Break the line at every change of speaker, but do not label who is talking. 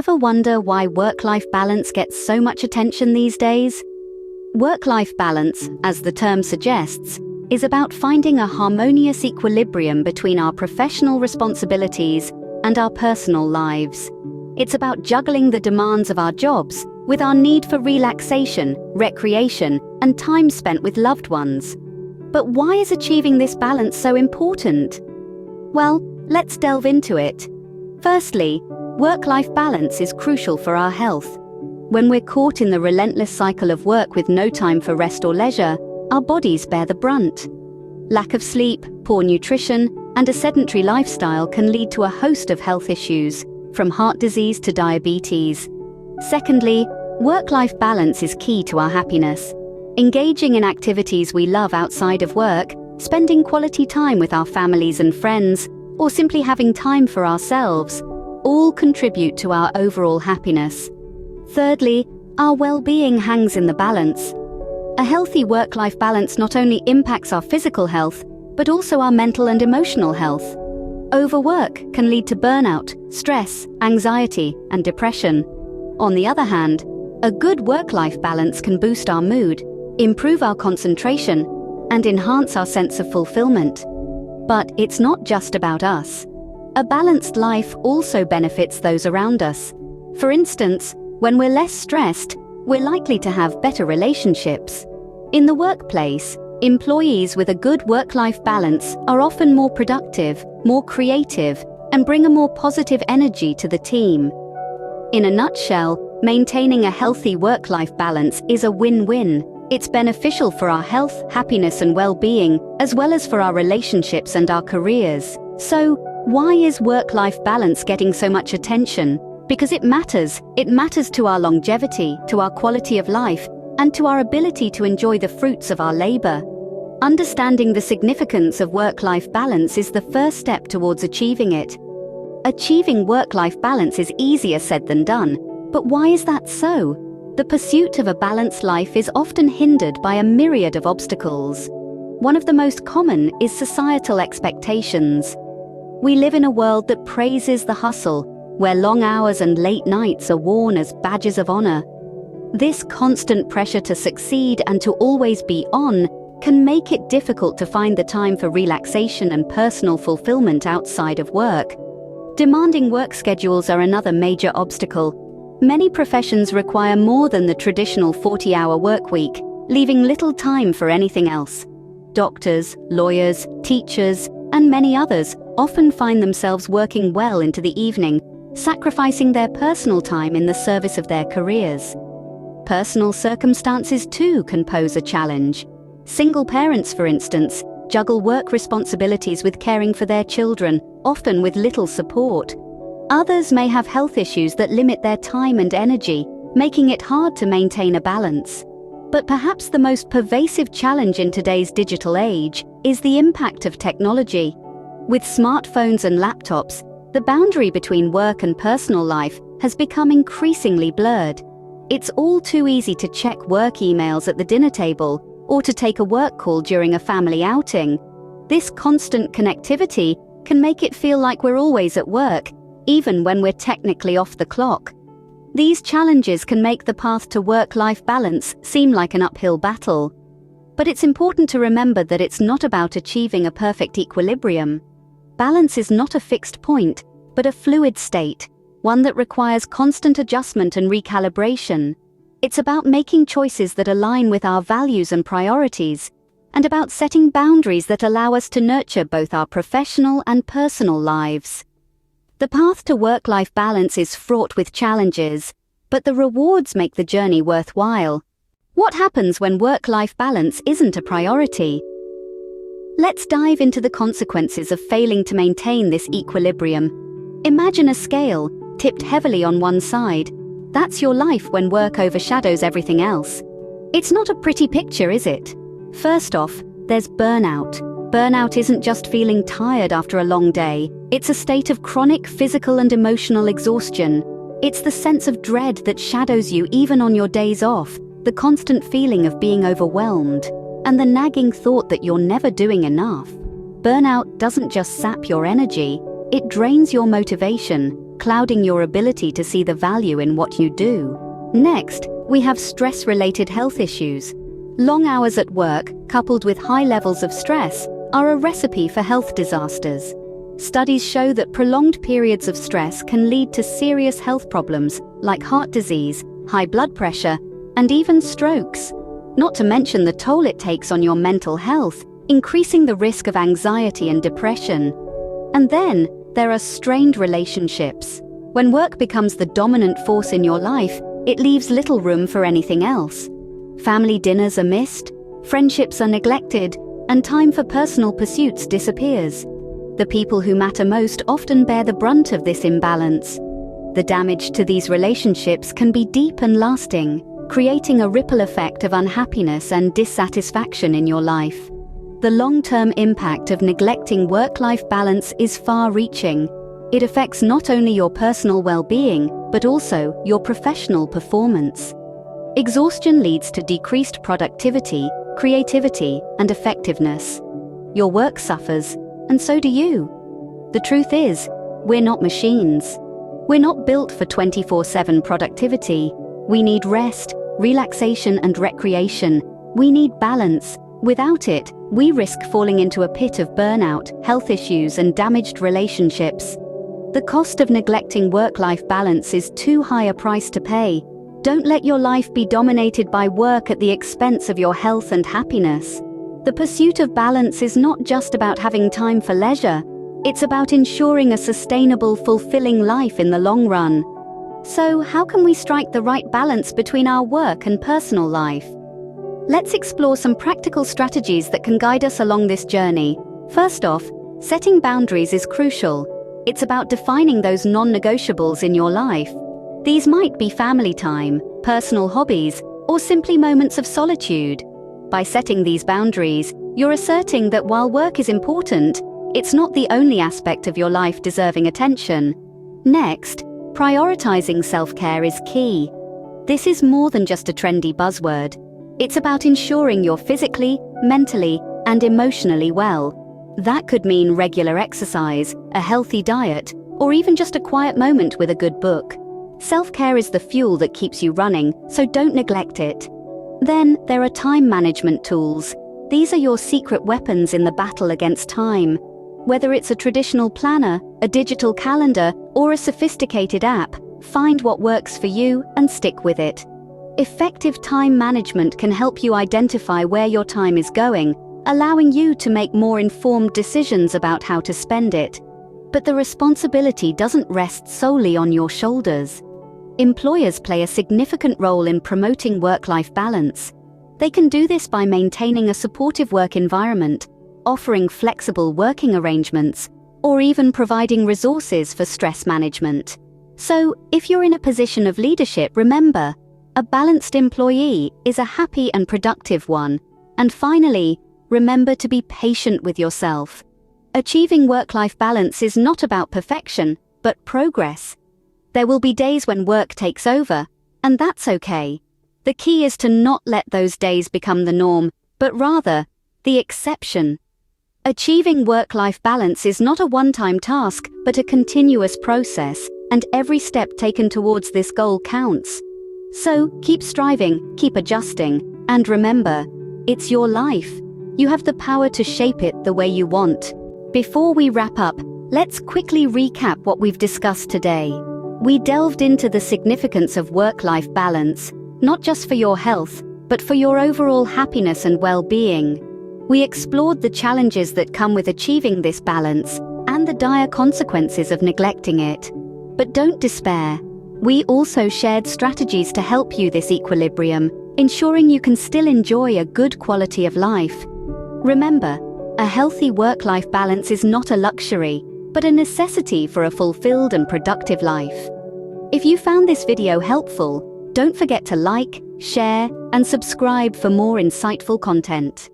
Ever wonder why work-life balance gets so much attention these days? Work-life balance, as the term suggests, is about finding a harmonious equilibrium between our professional responsibilities and our personal lives. It's about juggling the demands of our jobs with our need for relaxation, recreation, and time spent with loved ones. But why is achieving this balance so important? Well, let's delve into it. Firstly, work-life balance is crucial for our health. When we're caught in the relentless cycle of work with no time for rest or leisure, our bodies bear the brunt. Lack of sleep, poor nutrition, and a sedentary lifestyle can lead to a host of health issues, from heart disease to diabetes. Secondly, work-life balance is key to our happiness. Engaging in activities we love outside of work, spending quality time with our families and friends, or simply having time for ourselves, all contribute to our overall happiness. Thirdly, our well-being hangs in the balance. A healthy work-life balance not only impacts our physical health, but also our mental and emotional health. Overwork can lead to burnout, stress, anxiety, and depression. On the other hand, a good work-life balance can boost our mood, improve our concentration, and enhance our sense of fulfillment. But it's not just about us. A balanced life also benefits those around us. For instance, when we're less stressed, we're likely to have better relationships. In the workplace, employees with a good work-life balance are often more productive, more creative, and bring a more positive energy to the team. In a nutshell, maintaining a healthy work-life balance is a win-win. It's beneficial for our health, happiness, and well-being, as well as for our relationships and our careers. So, why is work-life balance getting so much attention? Because it matters. It matters to our longevity, to our quality of life, and to our ability to enjoy the fruits of our labor. Understanding the significance of work-life balance is the first step towards achieving it. Achieving work-life balance is easier said than done, but why is that so? The pursuit of a balanced life is often hindered by a myriad of obstacles. One of the most common is societal expectations. We live in a world that praises the hustle, where long hours and late nights are worn as badges of honor. This constant pressure to succeed and to always be on can make it difficult to find the time for relaxation and personal fulfillment outside of work. Demanding work schedules are another major obstacle. Many professions require more than the traditional 40-hour work week, leaving little time for anything else. Doctors, lawyers, teachers, and many others often find themselves working well into the evening, sacrificing their personal time in the service of their careers. Personal circumstances too can pose a challenge. Single parents, for instance, juggle work responsibilities with caring for their children, often with little support. Others may have health issues that limit their time and energy, making it hard to maintain a balance. But perhaps the most pervasive challenge in today's digital age is the impact of technology. With smartphones and laptops, the boundary between work and personal life has become increasingly blurred. It's all too easy to check work emails at the dinner table or to take a work call during a family outing. This constant connectivity can make it feel like we're always at work, even when we're technically off the clock. These challenges can make the path to work-life balance seem like an uphill battle. But it's important to remember that it's not about achieving a perfect equilibrium. Balance is not a fixed point, but a fluid state, one that requires constant adjustment and recalibration. It's about making choices that align with our values and priorities, and about setting boundaries that allow us to nurture both our professional and personal lives. The path to work-life balance is fraught with challenges, but the rewards make the journey worthwhile. What happens when work-life balance isn't a priority? Let's dive into the consequences of failing to maintain this equilibrium. Imagine a scale, tipped heavily on one side. That's your life when work overshadows everything else. It's not a pretty picture, is it? First off, there's burnout. Burnout isn't just feeling tired after a long day. It's a state of chronic physical and emotional exhaustion. It's the sense of dread that shadows you even on your days off, the constant feeling of being overwhelmed, and the nagging thought that you're never doing enough. Burnout doesn't just sap your energy, it drains your motivation, clouding your ability to see the value in what you do. Next, we have stress-related health issues. Long hours at work, coupled with high levels of stress, are a recipe for health disasters. Studies show that prolonged periods of stress can lead to serious health problems like heart disease, high blood pressure, and even strokes. Not to mention the toll it takes on your mental health, increasing the risk of anxiety and depression. And then, there are strained relationships. When work becomes the dominant force in your life, it leaves little room for anything else. Family dinners are missed, friendships are neglected, and time for personal pursuits disappears. The people who matter most often bear the brunt of this imbalance. The damage to these relationships can be deep and lasting, creating a ripple effect of unhappiness and dissatisfaction in your life. The long-term impact of neglecting work-life balance is far-reaching. It affects not only your personal well-being, but also your professional performance. Exhaustion leads to decreased productivity, creativity, and effectiveness. Your work suffers, and so do you. The truth is, we're not machines. We're not built for 24/7 productivity. We need rest, relaxation, and recreation. We need balance. Without it, we risk falling into a pit of burnout, health issues, and damaged relationships. The cost of neglecting work-life balance is too high a price to pay. Don't let your life be dominated by work at the expense of your health and happiness. The pursuit of balance is not just about having time for leisure. It's about ensuring a sustainable, fulfilling life in the long run. So, how can we strike the right balance between our work and personal life? Let's explore some practical strategies that can guide us along this journey. First off, setting boundaries is crucial. It's about defining those non-negotiables in your life. These might be family time, personal hobbies, or simply moments of solitude. By setting these boundaries, you're asserting that while work is important, it's not the only aspect of your life deserving attention. Next, prioritizing self-care is key. This is more than just a trendy buzzword. It's about ensuring you're physically, mentally, and emotionally well. That could mean regular exercise, a healthy diet, or even just a quiet moment with a good book. Self-care is the fuel that keeps you running, so don't neglect it. Then, there are time management tools. These are your secret weapons in the battle against time. Whether it's a traditional planner, a digital calendar, or a sophisticated app, find what works for you and stick with it. Effective time management can help you identify where your time is going, allowing you to make more informed decisions about how to spend it. But the responsibility doesn't rest solely on your shoulders. Employers play a significant role in promoting work-life balance. They can do this by maintaining a supportive work environment, offering flexible working arrangements, or even providing resources for stress management. So, if you're in a position of leadership, remember, a balanced employee is a happy and productive one. And finally, remember to be patient with yourself. Achieving work-life balance is not about perfection, but progress. There will be days when work takes over, and that's okay. The key is to not let those days become the norm, but rather, the exception. Achieving work-life balance is not a one-time task, but a continuous process, and every step taken towards this goal counts. So, keep striving, keep adjusting, and remember, it's your life. You have the power to shape it the way you want. Before we wrap up, let's quickly recap what we've discussed today. We delved into the significance of work-life balance, not just for your health, but for your overall happiness and well-being. We explored the challenges that come with achieving this balance and the dire consequences of neglecting it. But don't despair. We also shared strategies to help you this equilibrium, ensuring you can still enjoy a good quality of life. Remember, a healthy work-life balance is not a luxury, but a necessity for a fulfilled and productive life. If you found this video helpful, don't forget to like, share, and subscribe for more insightful content.